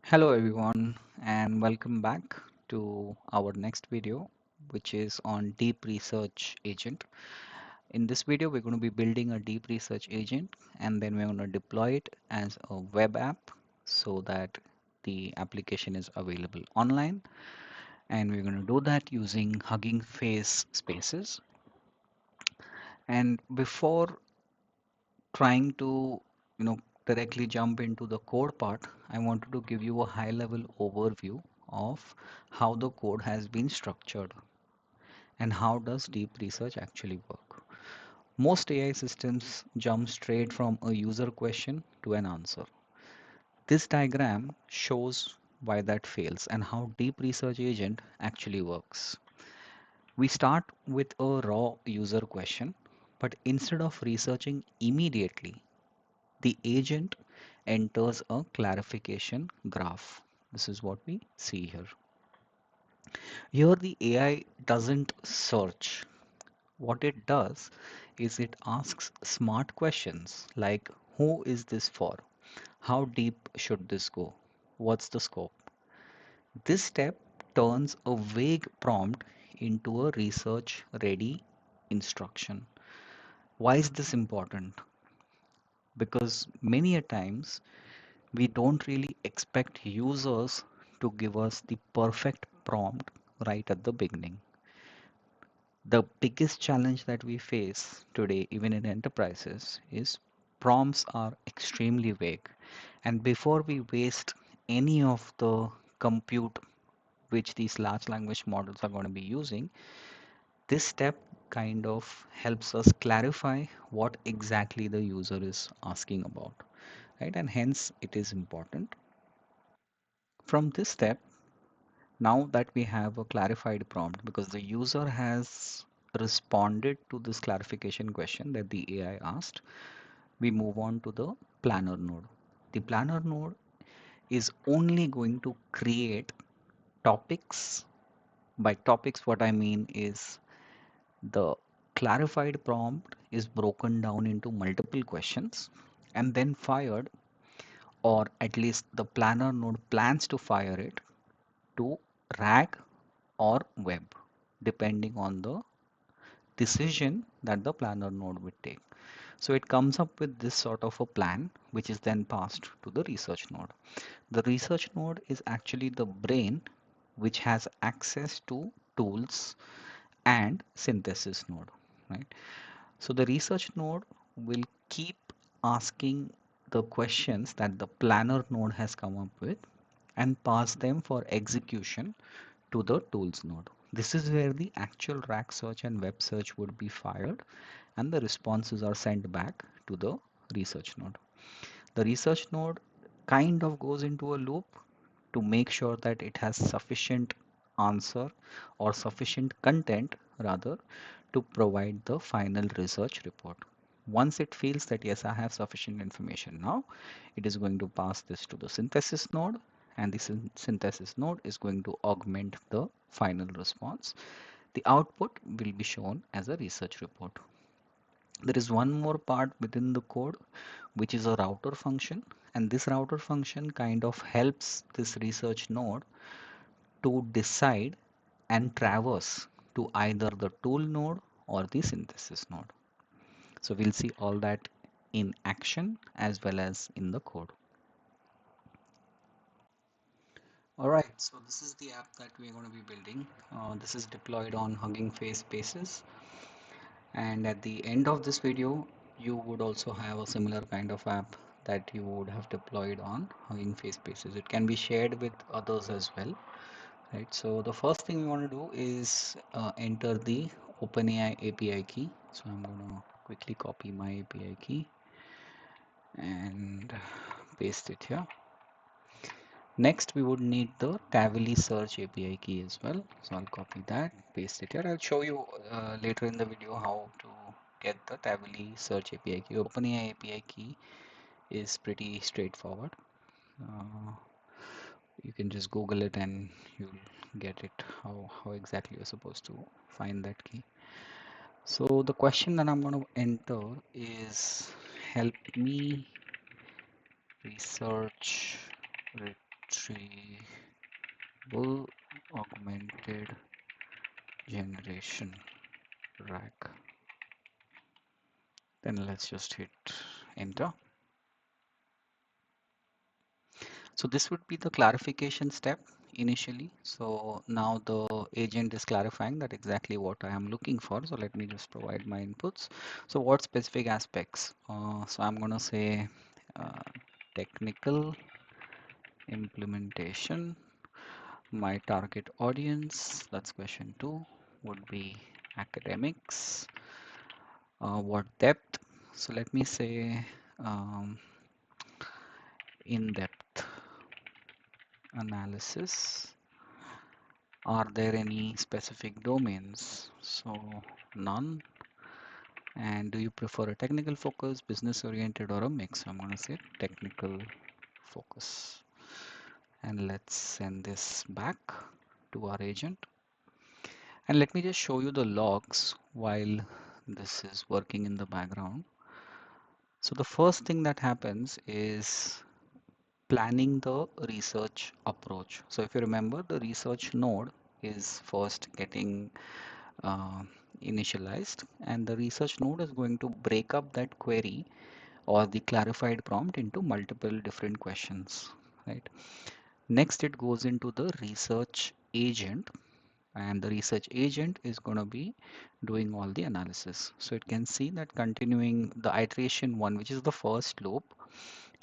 Hello everyone and welcome back to our next video, which is on deep research agent. In this video we're going to be building a deep research agent and then we're going to deploy it as a web app so that the application is available online, and we're going to do that using Hugging Face spaces. And before trying to you know directly jump into the code part, I wanted to give you a high level overview of how the code has been structured and how does deep research actually work. Most AI systems jump straight from a user question to an answer. This diagram shows why that fails and how deep research agent actually works. We start with a raw user question, but instead of researching immediately, the agent enters a clarification graph. This is what we see here. Here the AI doesn't search. What it does is it asks smart questions like, who is this for? How deep should this go? What's the scope? This step turns a vague prompt into a research ready instruction. Why is this important? Because many a times we don't really expect users to give us the perfect prompt right at the beginning. The biggest challenge that we face today, even in enterprises, is prompts are extremely vague. And before we waste any of the compute which these large language models are going to be using, this step kind of helps us clarify what exactly the user is asking about, right? And hence it is important. From this step, now that we have a clarified prompt, because the user has responded to this clarification question that the AI asked, we move on to the planner node. The planner node is only going to create topics. By topics, what I mean is the clarified prompt is broken down into multiple questions and then fired, or at least the planner node plans to fire it to RAG or web, depending on the decision that the planner node would take. So it comes up with this sort of a plan, which is then passed to the research node. The research node is actually the brain which has access to tools and synthesis node, right? So the research node will keep asking the questions that the planner node has come up with and pass them for execution to the tools node. This is where the actual rack search and web search would be fired and the responses are sent back to the research node. The research node kind of goes into a loop to make sure that it has sufficient answer or sufficient content rather to provide the final research report. Once it feels that yes, I have sufficient information now, it is going to pass this to the synthesis node, and the synthesis node is going to augment the final response. The output will be shown as a research report. There is one more part within the code which is a router function, and this router function kind of helps this research node to decide and traverse to either the tool node or the synthesis node. So we'll see all that in action as well as in the code. All right, so this is the app that we're going to be building. This is deployed on Hugging Face Spaces. And at the end of this video, you would also have a similar kind of app that you would have deployed on Hugging Face Spaces. It can be shared with others as well, right? So the first thing we want to do is enter the OpenAI API key. So I'm going to quickly copy my API key and paste it here. Next, we would need the Tavily search API key as well. So I'll copy that, paste it here. I'll show you later in the video how to get the Tavily search API key. OpenAI API key is pretty straightforward. Uh, you can just Google it and you'll get it how exactly you're supposed to find that key. So the question that I'm going to enter is, help me research variable augmented generation RAG. Then let's just hit enter. So this would be the clarification step initially. So now the agent is clarifying that exactly what I am looking for. So let me just provide my inputs. So what specific aspects? So I'm going to say uh, technical implementation. My target audience, that's question 2, would be academics. What depth? So let me say um, in-depth analysis. Are there any specific domains? So none. And do you prefer a technical focus, business oriented, or a mix? I'm going to say technical focus. And let's send this back to our agent. And let me just show you the logs while this is working in the background. So the first thing that happens is planning the research approach. So if you remember, the research node is first getting uh, initialized, and the research node is going to break up that query or the clarified prompt into multiple different questions, right? Next, it goes into the research agent, and the research agent is going to be doing all the analysis. So it can see that continuing the iteration one, which is the first loop,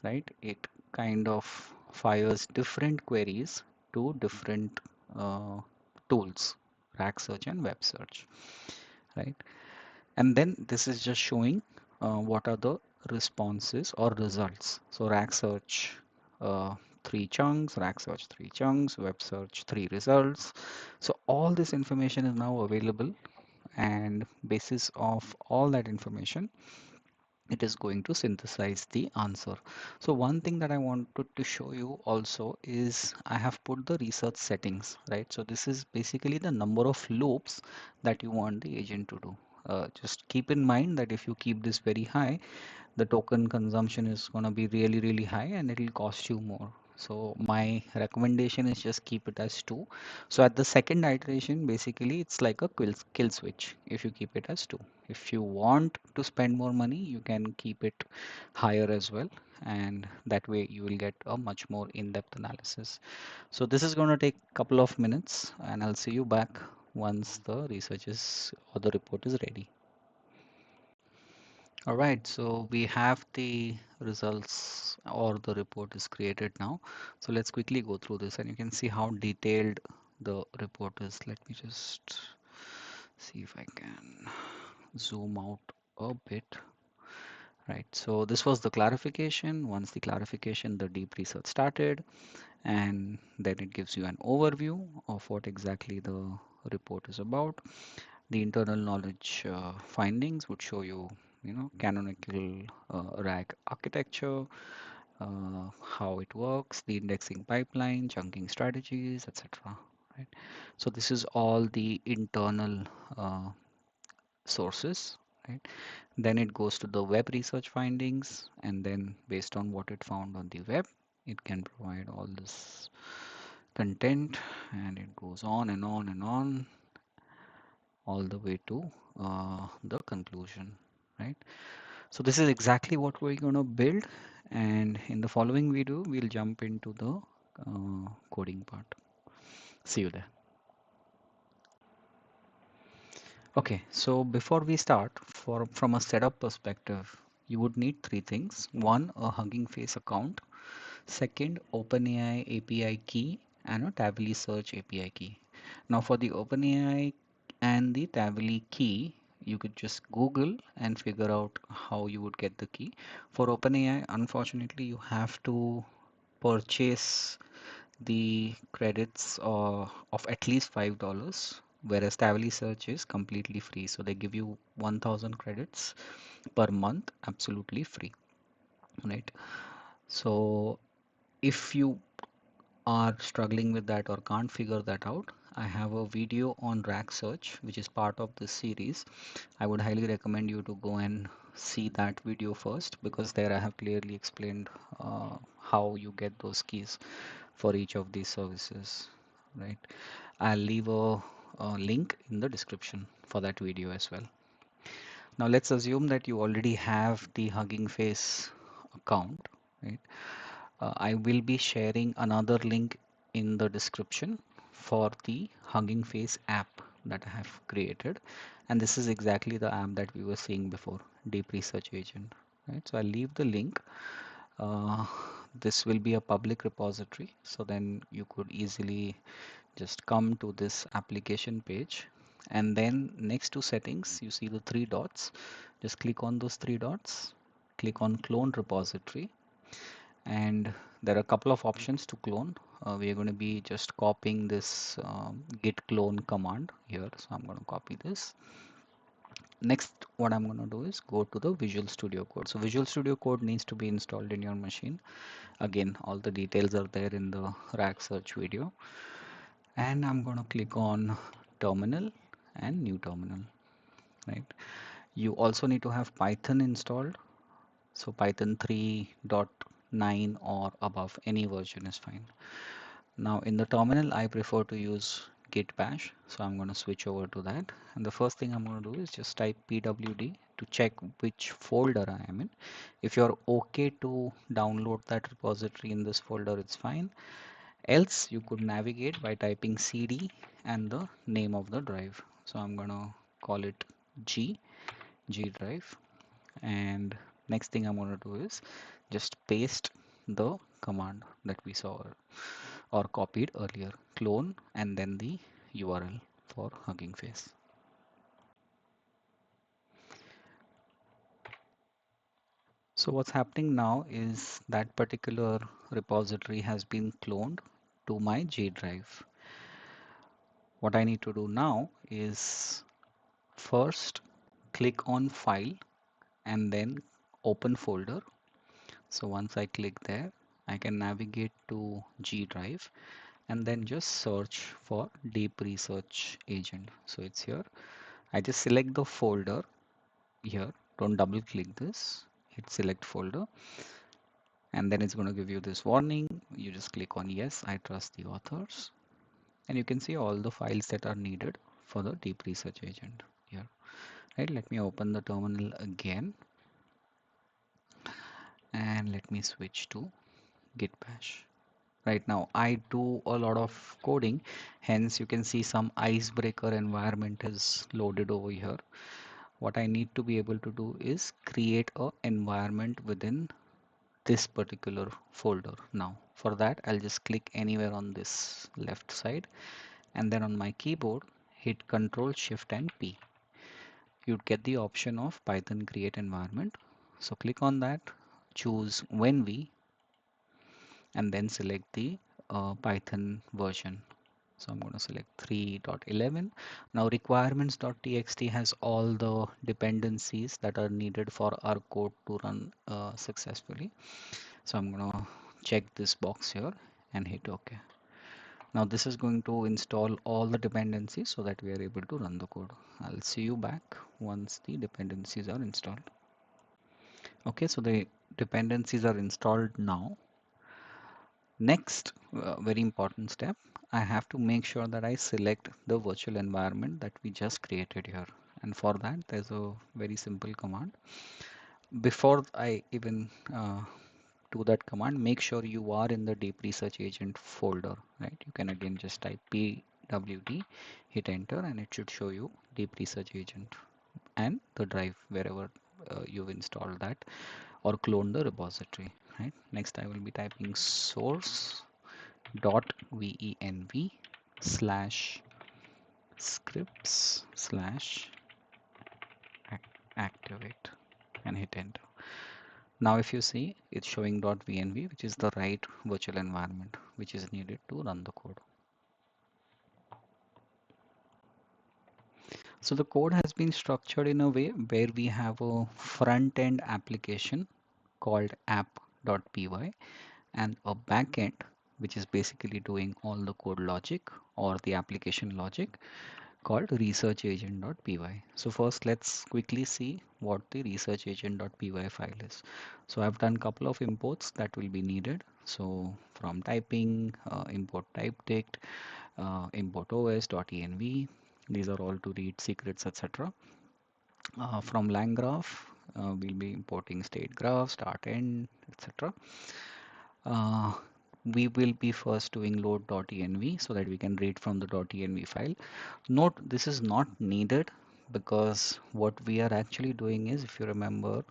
right? It kind of fires different queries to different uh, tools, RAG search and web search, right? And then this is just showing what are the responses or results. So RAG search, three chunks, RAG search three chunks, web search three results. So all this information is now available, and basis of all that information, it is going to synthesize the answer. So one thing that I wanted to show you also is I have put the research settings, right? So this is basically the number of loops that you want the agent to do. Just keep in mind that if you keep this very high, the token consumption is going to be really, really high, and it will cost you more. So my recommendation is just keep it as 2. So at the second iteration, basically it's like a kill switch if you keep it as 2. If you want to spend more money, you can keep it higher as well, and that way you will get a much more in-depth analysis. So this is going to take a couple of minutes, and I'll see you back once the research is or the report is ready. All right, so we have the results or the report is created now. So let's quickly go through this, and you can see how detailed the report is. Let me just see if I can zoom out a bit. Right, so this was the clarification. Once the clarification, the deep research started, and then it gives you an overview of what exactly the report is about. The internal knowledge findings would show you, canonical RAG architecture, how it works, the indexing pipeline, chunking strategies, etc. Right. So this is all the internal uh, sources. Right. Then it goes to the web research findings, and then based on what it found on the web, it can provide all this content, and it goes on and on and on all the way to the conclusion, right? So this is exactly what we're going to build, and in the following video, we'll jump into the coding part. See you there. Okay, so before we start, from a setup perspective, you would need three things. One, a Hugging Face account. Second, OpenAI API key and a Tavily Search API key. Now for the OpenAI and the Tavily key, you could just Google and figure out how you would get the key. For OpenAI, unfortunately, you have to purchase the credits of at least $5, whereas Tavily Search is completely free. So they give you 1000 credits per month, absolutely free, right? So if you are struggling with that or can't figure that out, I have a video on RAG search, which is part of this series. I would highly recommend you to go and see that video first, because there I have clearly explained how you get those keys for each of these services. right? I'll leave a link in the description for that video as well. Now let's assume that you already have the Hugging Face account, right? I will be sharing another link in the description for the Hugging Face app that I have created. And this is exactly the app that we were seeing before, Deep Research Agent, right? So I'll leave the link. Uh, this will be a public repository, so then you could easily just come to this application page, and then next to settings you see the three dots. Just click on those three dots, click on clone repository, and there are a couple of options to clone. We are going to be just copying this git clone command here, so I'm going to copy this. Next, what I'm going to do is go to the Visual Studio Code. So Visual Studio Code needs to be installed in your machine. Again, all the details are there in the rack search video. And I'm going to click on terminal and new terminal, right? You also need to have Python installed. So Python 3.9 or above, any version is fine. Now in the terminal, I prefer to use git bash. So I'm going to switch over to that. And the first thing I'm going to do is just type pwd to check which folder I am in. If you're okay to download that repository in this folder, it's fine. Else you could navigate by typing cd and the name of the drive. So I'm gonna call it G drive, and next thing I'm gonna do is just paste the command that we saw or copied earlier, clone and then the URL for Hugging Face. So what's happening now is that particular repository has been cloned to my G drive. What I need to do now is first click on file and then open folder. So once I click there, I can navigate to G drive and then just search for Deep Research Agent. So it's here. I just select the folder here. Don't double click this. Hit select folder, and then it's going to give you this warning. You just click on yes, I trust the authors, and you can see all the files that are needed for the Deep Research Agent here. Right, let me open the terminal again and let me switch to git bash. Right now I do a lot of coding, hence you can see some icebreaker environment is loaded over here. What I need to be able to do is create a environment within this particular folder. Now for that, I'll just click anywhere on this left side, and then on my keyboard hit Ctrl Shift and P. You'd get the option of Python create environment. So click on that, choose WhenV, and then select the Python version. So I'm going to select 3.11. Now requirements.txt has all the dependencies that are needed for our code to run successfully. So I'm going to check this box here and hit OK. Now this is going to install all the dependencies so that we are able to run the code. I'll see you back once the dependencies are installed. Okay, so the dependencies are installed now. Next, very important step, I have to make sure that I select the virtual environment that we just created here. And for that, there's a very simple command. Before I even do that command, make sure you are in the Deep Research Agent folder, right? You can again just type pwd, hit enter, and it should show you Deep Research Agent and the drive wherever you've installed that or clone the repository, right? Next, I will be typing source dot venv slash scripts slash activate and hit enter. Now if you see, it's showing .venv, which is the right virtual environment which is needed to run the code. So the code has been structured in a way where we have a front end application called app.py and a backend which is basically doing all the code logic or the application logic called researchagent.py. So first let's quickly see what the researchagent.py file is. So I've done a couple of imports that will be needed. So from typing, import typedict, import os.env. These are all to read secrets, etc. From langgraph, we'll be importing state graph, start, end, etc. Uh, we will be first doing load.env so that we can read from the .env file. Note this is not needed because what we are actually doing is, if you remember,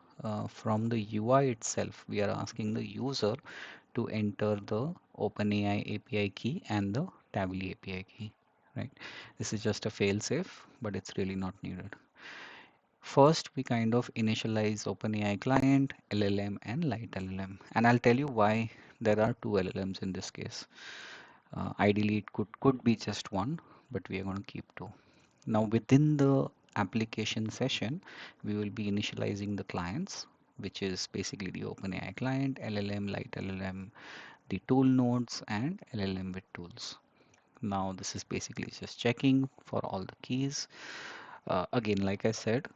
from the UI itself, we are asking the user to enter the OpenAI API key and the Tavily API key, right? This is just a fail-safe, but it's really not needed. First, we kind of initialize OpenAI client, LLM, and light LLM. And I'll tell you why there are two LLMs in this case. Ideally, it could be just one, but we are going to keep two. Now, within the application session, we will be initializing the clients, which is basically the OpenAI client, LLM, light LLM, the tool nodes, and LLM with tools. Now, this is basically just checking for all the keys. Again, like I said,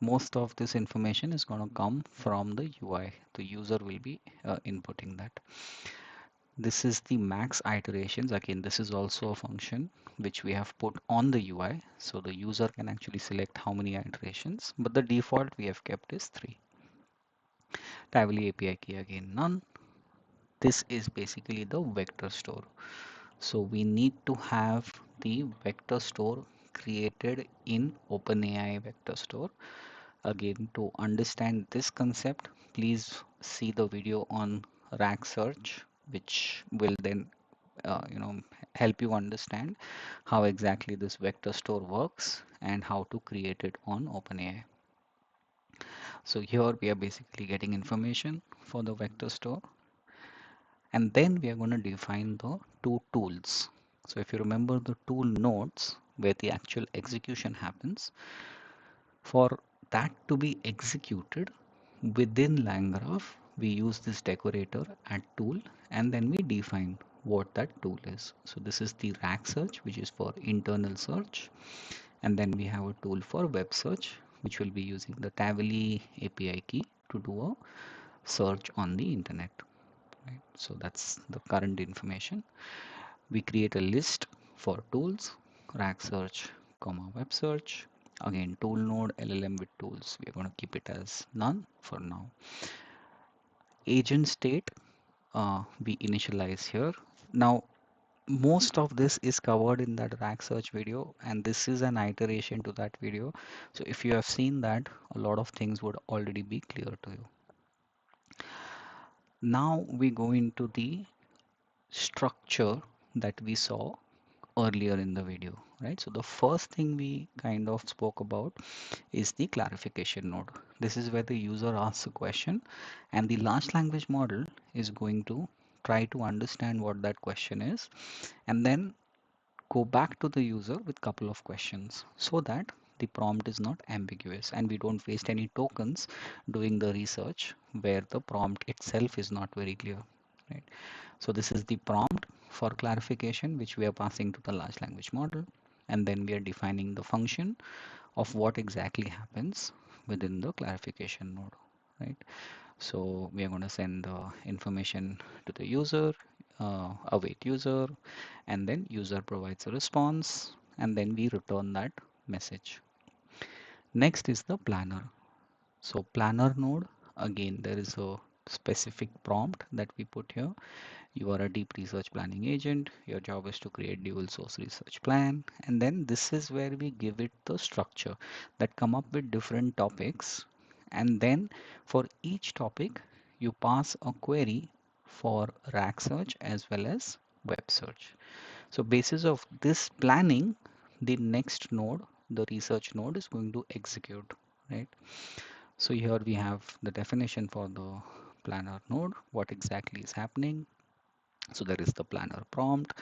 most of this information is going to come from the UI. The user will be inputting that. This is the max iterations. Again, this is also a function which we have put on the UI. So the user can actually select how many iterations, but the default we have kept is 3. Tavily API key, again, none. This is basically the vector store. So we need to have the vector store created in OpenAI vector store. Again, to understand this concept, please see the video on RAG search, which will then help you understand how exactly this vector store works and how to create it on OpenAI. So here we are basically getting information for the vector store, and then we are going to define the two tools. So if you remember the tool nodes where the actual execution happens, for that to be executed within LangGraph, we use this decorator at tool, and then we define what that tool is. So this is the RAG search, which is for internal search. And then we have a tool for web search, which will be using the Tavily API key to do a search on the internet. Right? So that's the current information. We create a list for tools, RAG search, web search. Again, tool node, LLM with tools. We are going to keep it as none for now. Agent state, we initialize here. Now, most of this is covered in that RAG search video, and this is an iteration to that video. So if you have seen that, a lot of things would already be clear to you. Now we go into the structure that we saw earlier in the video, right? So the first thing we kind of spoke about is the clarification node. This is where the user asks a question, and the large language model is going to try to understand what that question is, and then go back to the user with couple of questions so that the prompt is not ambiguous and we don't waste any tokens doing the research where the prompt itself is not very clear, right? So this is the prompt for clarification which we are passing to the large language model, and then we are defining the function of what exactly happens within the clarification node, right? So we are going to send the information to the user, await user, and then user provides a response, and then we return that message. Next is the planner. So planner node, again, there is a specific prompt that we put here. You are a deep research planning agent. Your job is to create dual source research plan. And then this is where we give it the structure that come up with different topics. And then for each topic, you pass a query for RAG search as well as web search. So basis of this planning, the next node, the research node is going to execute, right? So here we have the definition for the planner node, what exactly is happening. So there is the planner prompt,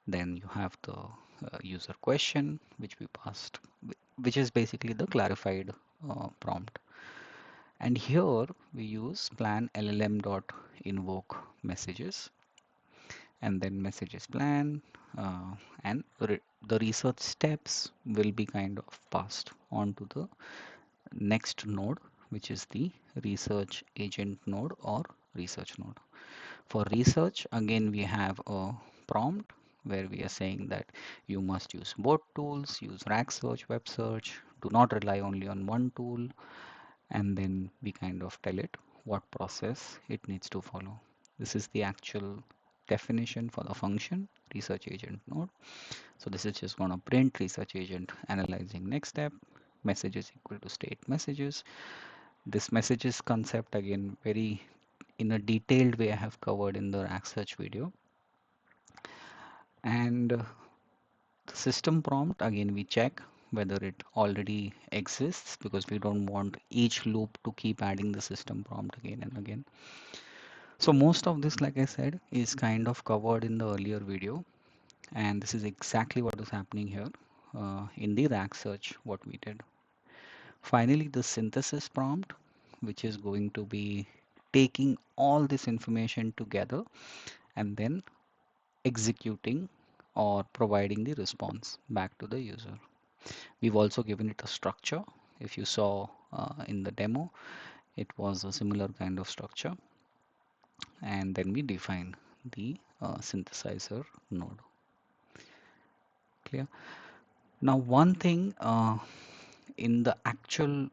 then you have the user question, which we passed, which is basically the clarified prompt. And here we use plan LLM dot invoke messages. and then messages plan, and the research steps will be kind of passed on to the next node, which is the research agent node or research node. For research, again, we have a prompt where we are saying that you must use both tools, use RAG search, web search, do not rely only on one tool, and then we kind of tell it what process it needs to follow. This is the actual definition for the function research agent node. So this is just going to print research agent analyzing next step, messages equal to state messages. This messages concept again very in a detailed way I have covered in the RAG search video. And the system prompt, again, we check whether it already exists because we don't want each loop to keep adding the system prompt again and again. So most of this, like I said, is kind of covered in the earlier video, and this is exactly what is happening here in the RAG search, what we did. Finally, the synthesis prompt, which is going to be taking all this information together and then executing or providing the response back to the user. We've also given it a structure. If you saw in the demo, it was a similar kind of structure. And then we define the synthesizer node. Clear? Now, one thing in the actual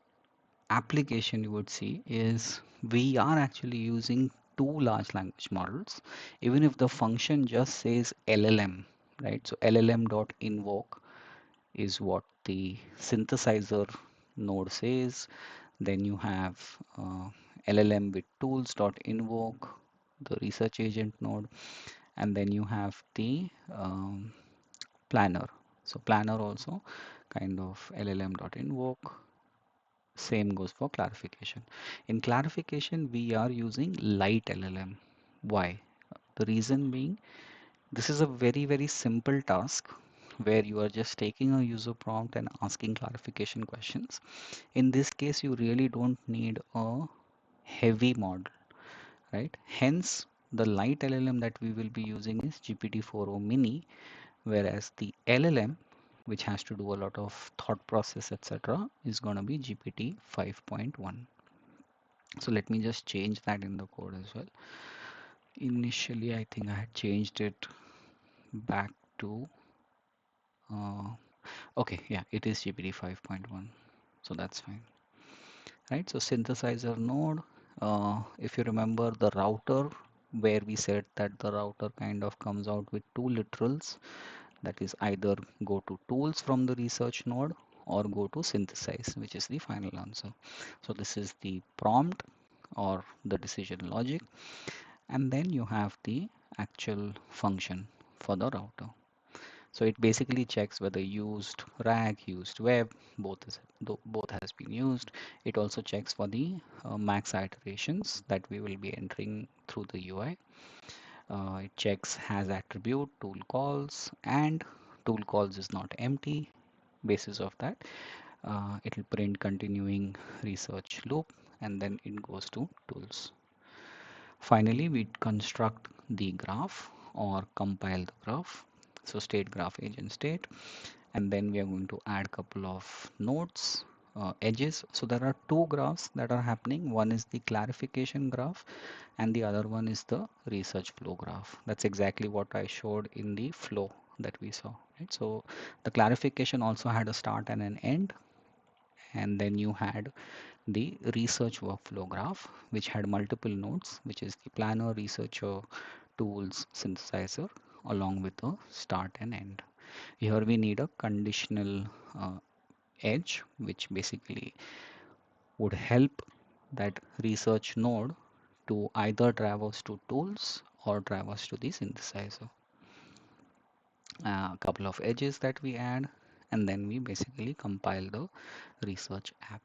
application you would see is we are actually using two large language models, even if the function just says LLM, right? So LLM.invoke is what the synthesizer node says. Then you have LLM with tools.invoke, the research agent node, and then you have the planner. So planner also kind of LLM.invoke. Same goes for clarification. In clarification, we are using light LLM. Why? The reason being, this is a very, very simple task where you are just taking a user prompt and asking clarification questions. In this case, you really don't need a heavy model, right? Hence, the light LLM that we will be using is GPT-4o mini, whereas the LLM, which has to do a lot of thought process, etc., is going to be GPT 5.1. So let me just change that in the code as well. Initially, I think I had changed it back to, uh, okay, yeah, it is GPT 5.1. So that's fine, right? So synthesizer node, if you remember the router, where we said that the router kind of comes out with two literals, that is either go to tools from the research node or go to synthesize, which is the final answer. So this is the prompt or the decision logic, and then you have the actual function for the router. So it basically checks whether used RAG, used web, both has been used. It also checks for the max iterations that we will be entering through the UI. It checks has attribute, tool calls, and tool calls is not empty. Basis of that, it will print continuing research loop, and then it goes to tools. Finally, we construct the graph or compile the graph. So state graph agent state, and then we are going to add couple of nodes, edges. So there are two graphs that are happening. One is the clarification graph and the other one is the research flow graph. That's exactly what I showed in the flow that we saw, right? So the clarification also had a start and an end, and then you had the research workflow graph, which had multiple nodes, which is the planner, researcher, tools, synthesizer, along with a start and end. Here we need a conditional edge, which basically would help that research node to either traverse to tools or traverse to the synthesizer. A couple of edges that we add, and then we basically compile the research app.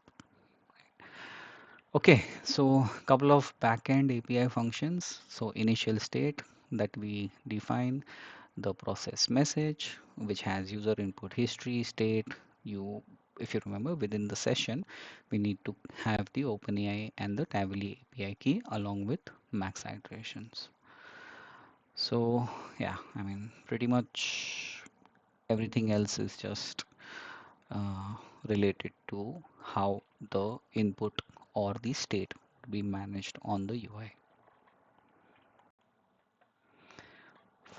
Okay, so couple of backend API functions. So initial state that we define, the process message, which has user input history, state. You, if you remember, within the session, we need to have the OpenAI and the Tavily API key along with max iterations. So yeah, I mean, pretty much everything else is just uh, related to how the input or the state to be managed on the UI.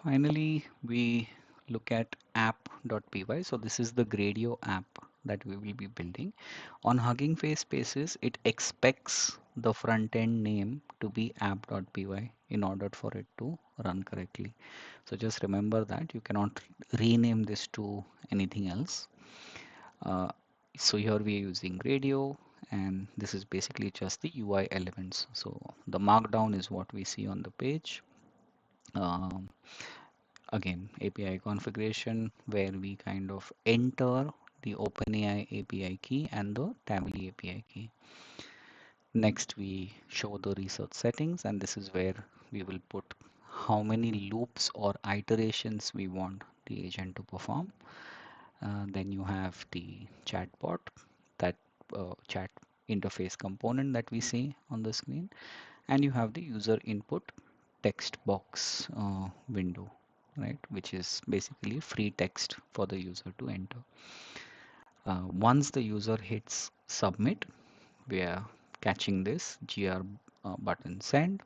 Finally, we look at app.py. So this is the Gradio app that we will be building. On Hugging Face spaces, it expects the front end name to be app.py in order for it to run correctly. So just remember that you cannot rename this to anything else. Uh, so here we are using Gradio, and this is basically just the UI elements. So the markdown is what we see on the page. Um, Again, API configuration where we kind of enter the OpenAI API key and the Tably API key. Next, we show the research settings, and this is where we will put how many loops or iterations we want the agent to perform. Then you have the chatbot, that chat interface component that we see on the screen, and you have the user input text box window, right, which is basically free text for the user to enter. Once the user hits submit, we are catching this gr button send,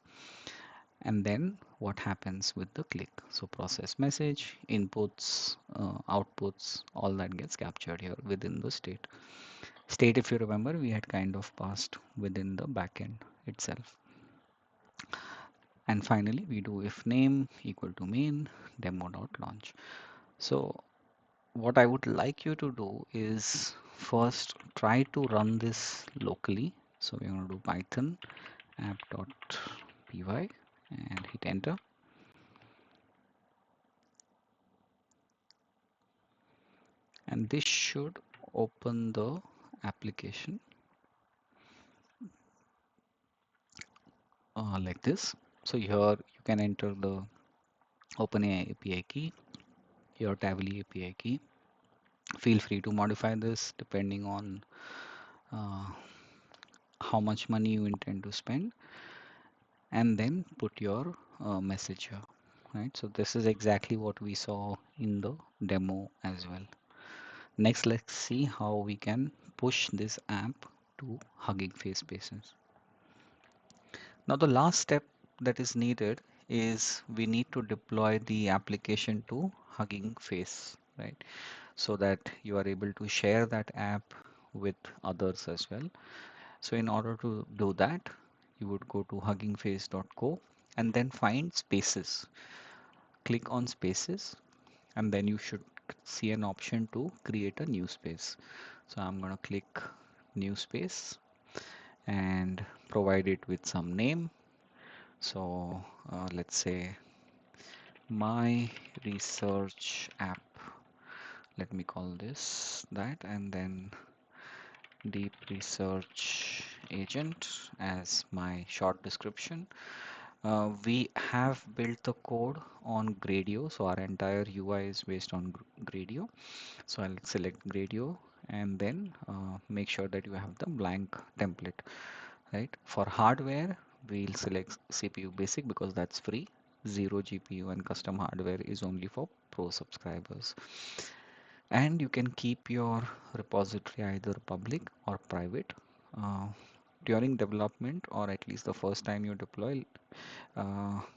and then what happens with the click. So process message, inputs, outputs, all that gets captured here within the state. If you remember, we had kind of passed within the backend itself. And finally, we do if name equal to main demo.launch. So what I would like you to do is first try to run this locally. So we're going to do python app.py and hit enter. And this should open the application like this. So here you can enter the OpenAI API key, your Tably API key. Feel free to modify this depending on uh, how much money you intend to spend, and then put your message here, right? So this is exactly what we saw in the demo as well. Next, let's see how we can push this app to Hugging Face spaces. Now the last step that is needed is we need to deploy the application to Hugging Face, right? So that you are able to share that app with others as well. So in order to do that, you would go to huggingface.co and then find spaces. Click on spaces, and then you should see an option to create a new space. So I'm going to click new space and provide it with some name. So let's say my research app. Let me call this that, and then deep research agent as my short description. We have built the code on Gradio, so our entire UI is based on Gradio. So I'll select Gradio and then make sure that you have the blank template, right? For hardware, we'll select CPU basic because that's free. Zero GPU and custom hardware is only for pro subscribers. And you can keep your repository either public or private. Uh, During development, or at least the first time you deploy,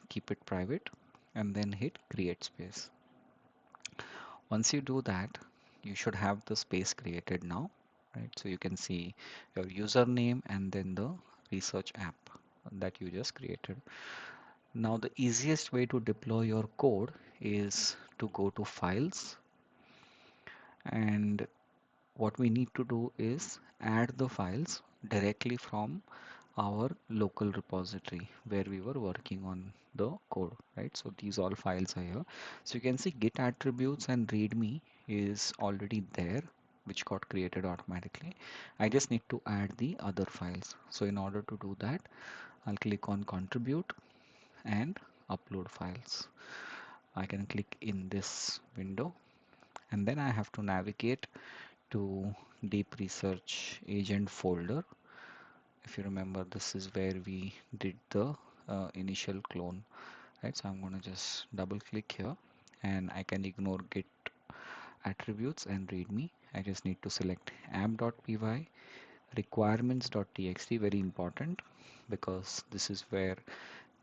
keep it private and then hit create space. Once you do that, you should have the space created now, right? So you can see your username and then the research app that you just created. Now the easiest way to deploy your code is to go to files, and what we need to do is add the files directly from our local repository where we were working on the code, right? So these all files are here. So you can see git attributes and readme is already there, which got created automatically. I just need to add the other files. So in order to do that, I'll click on contribute and upload files. I can click in this window, and then I have to navigate to deep research agent folder. If you remember, this is where we did the initial clone, right? So I'm going to just double click here and I can ignore git attributes and readme. I just need to select app.py, requirements.txt, very important because this is where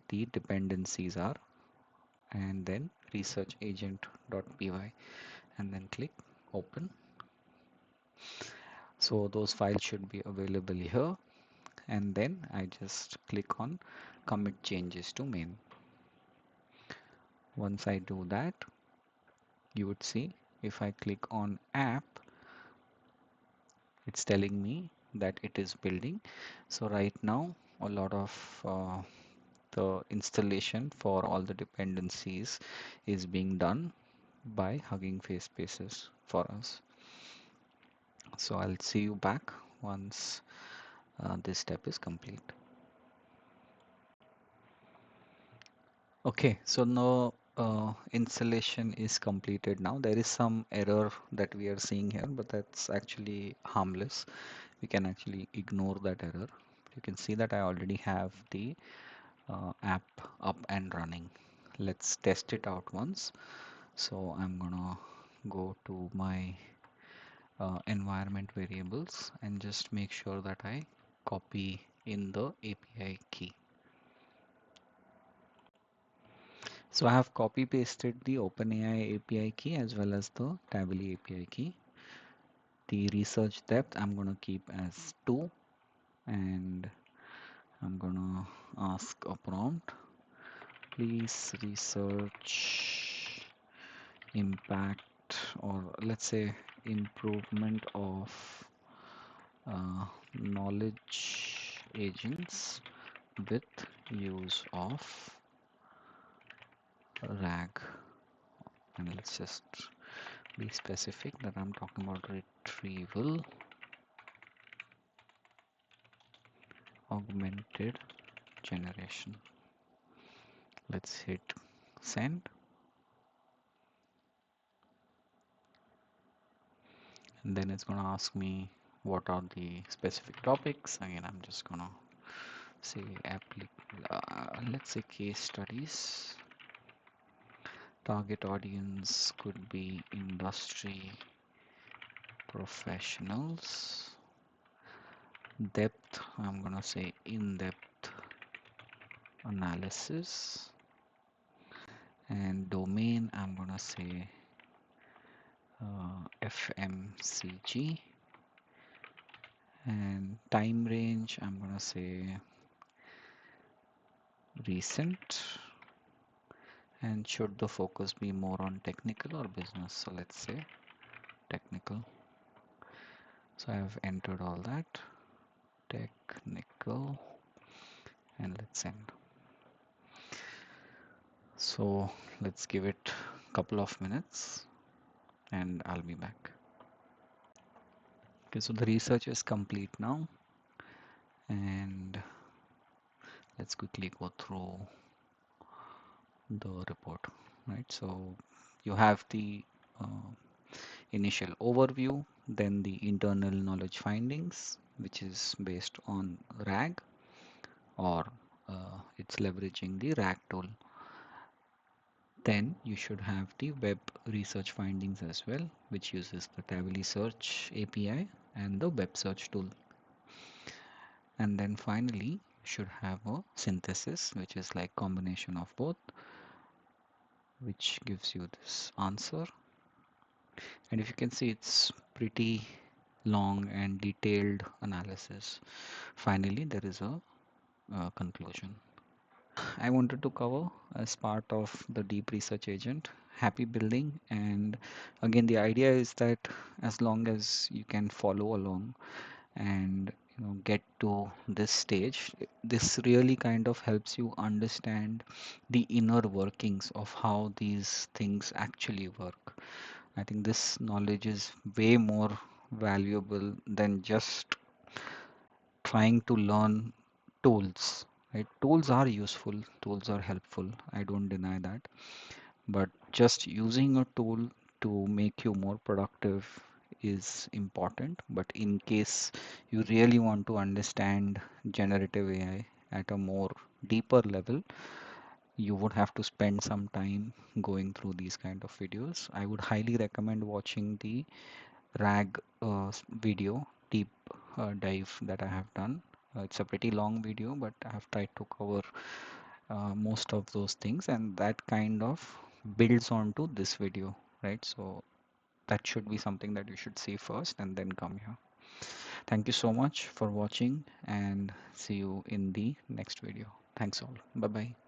the dependencies are, and then research agent.py and then click open. So those files should be available here, and then I just click on commit changes to main. Once I do that, you would see if I click on app, it's telling me that it is building. So right now a lot of the installation for all the dependencies is being done by Hugging Face Spaces for us. So I'll see you back once this step is complete. Okay, so now installation is completed now. There is some error that we are seeing here, but that's actually harmless. We can actually ignore that error. You can see that I already have the app up and running. Let's test it out once. So I'm gonna go to my environment variables and just make sure that I copy in the API key. So I have copy pasted the OpenAI API key as well as the Tably API key. The research depth I'm going to keep as 2, and I'm going to ask a prompt. Please research impact, or let's say improvement of knowledge agents with use of RAG. And let's just be specific that I'm talking about retrieval augmented generation. Let's hit send, and then it's going to ask me what are the specific topics. Again, I'm just going to say let's say case studies. Target audience could be industry professionals. Depth, I'm going to say in-depth analysis. And domain, I'm going to say FMCG. And time range, I'm going to say recent. And should the focus be more on technical or business? So let's say technical. So I have entered all that. Technical, and let's send. So let's give it a couple of minutes and I'll be back. Okay, so the research is complete now, and let's quickly go through the report, right? So you have the initial overview, then the internal knowledge findings, which is based on RAG, or it's leveraging the RAG tool. Then you should have the web research findings as well, which uses the Tably search API and the web search tool. And then finally, you should have a synthesis, which is like combination of both, which gives you this answer. And if you can see, it's pretty long and detailed analysis. Finally, there is a conclusion. I wanted to cover as part of the deep research agent happy building, and again the idea is that as long as you can follow along and get to this stage, this really kind of helps you understand the inner workings of how these things actually work. I think this knowledge is way more valuable than just trying to learn tools, right? Tools are useful, tools are helpful, I don't deny that, but just using a tool to make you more productive is important. But in case you really want to understand generative AI at a more deeper level, you would have to spend some time going through these kind of videos. I would highly recommend watching the RAG video deep dive that I have done. It's a pretty long video, but I have tried to cover most of those things, and that kind of builds onto this video, right? So that should be something that you should see first and then come here. Thank you so much for watching, and see you in the next video. Thanks all. Bye bye.